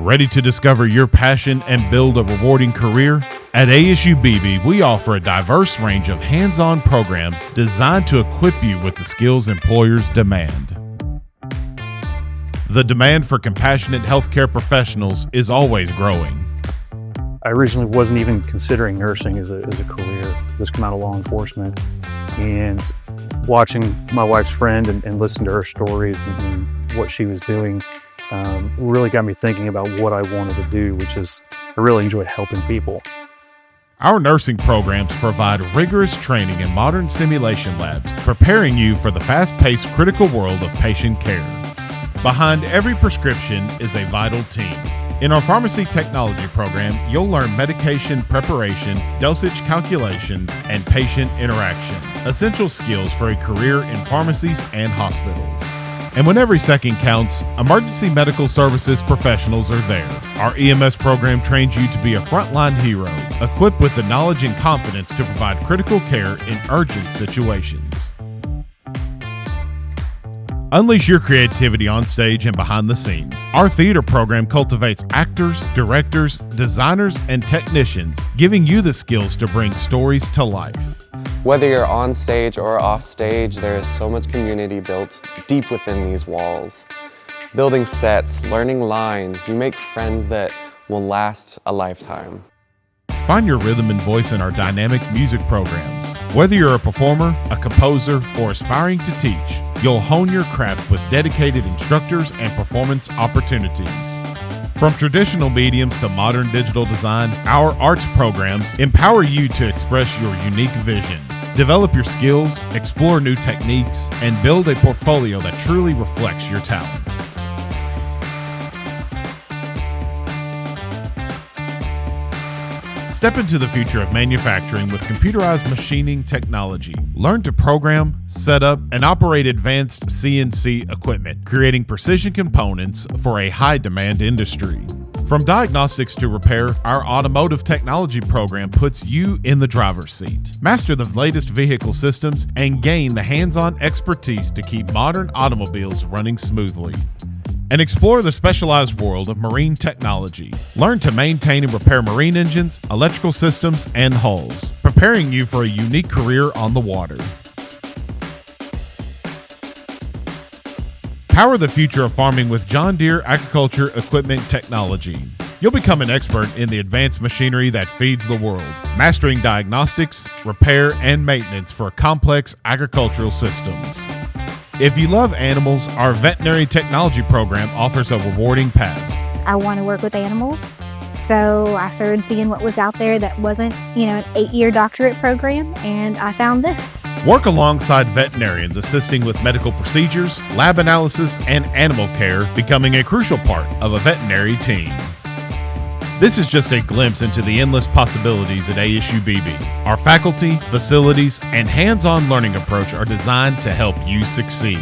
Ready to discover your passion and build a rewarding career? At ASU-Beebe, we offer a diverse range of hands-on programs designed to equip you with the skills employers demand. The demand for compassionate healthcare professionals is always growing. I originally wasn't even considering nursing as a career. Just come out of law enforcement, and watching my wife's friend and listening to her stories and what she was doing really got me thinking about what I wanted to do, which is I really enjoy helping people. Our nursing programs provide rigorous training in modern simulation labs, preparing you for the fast-paced critical world of patient care. Behind every prescription is a vital team. In our Pharmacy Technology program, you'll learn medication preparation, dosage calculations, and patient interaction, essential skills for a career in pharmacies and hospitals. And when every second counts, emergency medical services professionals are there. Our EMS program trains you to be a frontline hero, equipped with the knowledge and confidence to provide critical care in urgent situations. Unleash your creativity on stage and behind the scenes. Our theater program cultivates actors, directors, designers, and technicians, giving you the skills to bring stories to life. Whether you're on stage or off stage, there is so much community built deep within these walls. Building sets, learning lines, you make friends that will last a lifetime. Find your rhythm and voice in our dynamic music programs. Whether you're a performer, a composer, or aspiring to teach, you'll hone your craft with dedicated instructors and performance opportunities. From traditional mediums to modern digital design, our arts programs empower you to express your unique vision. Develop your skills, explore new techniques, and build a portfolio that truly reflects your talent. Step into the future of manufacturing with computerized machining technology. Learn to program, set up, and operate advanced CNC equipment, creating precision components for a high-demand industry. From diagnostics to repair, our automotive technology program puts you in the driver's seat. Master the latest vehicle systems and gain the hands-on expertise to keep modern automobiles running smoothly. And explore the specialized world of marine technology. Learn to maintain and repair marine engines, electrical systems, and hulls, preparing you for a unique career on the water. Power the future of farming with John Deere Agriculture Equipment Technology. You'll become an expert in the advanced machinery that feeds the world, mastering diagnostics, repair, and maintenance for complex agricultural systems. If you love animals, our Veterinary Technology program offers a rewarding path. I want to work with animals, so I started seeing what was out there that wasn't, an 8-year doctorate program, and I found this. Work alongside veterinarians assisting with medical procedures, lab analysis, and animal care, becoming a crucial part of a veterinary team. This is just a glimpse into the endless possibilities at ASU-Beebe. Our faculty, facilities, and hands-on learning approach are designed to help you succeed.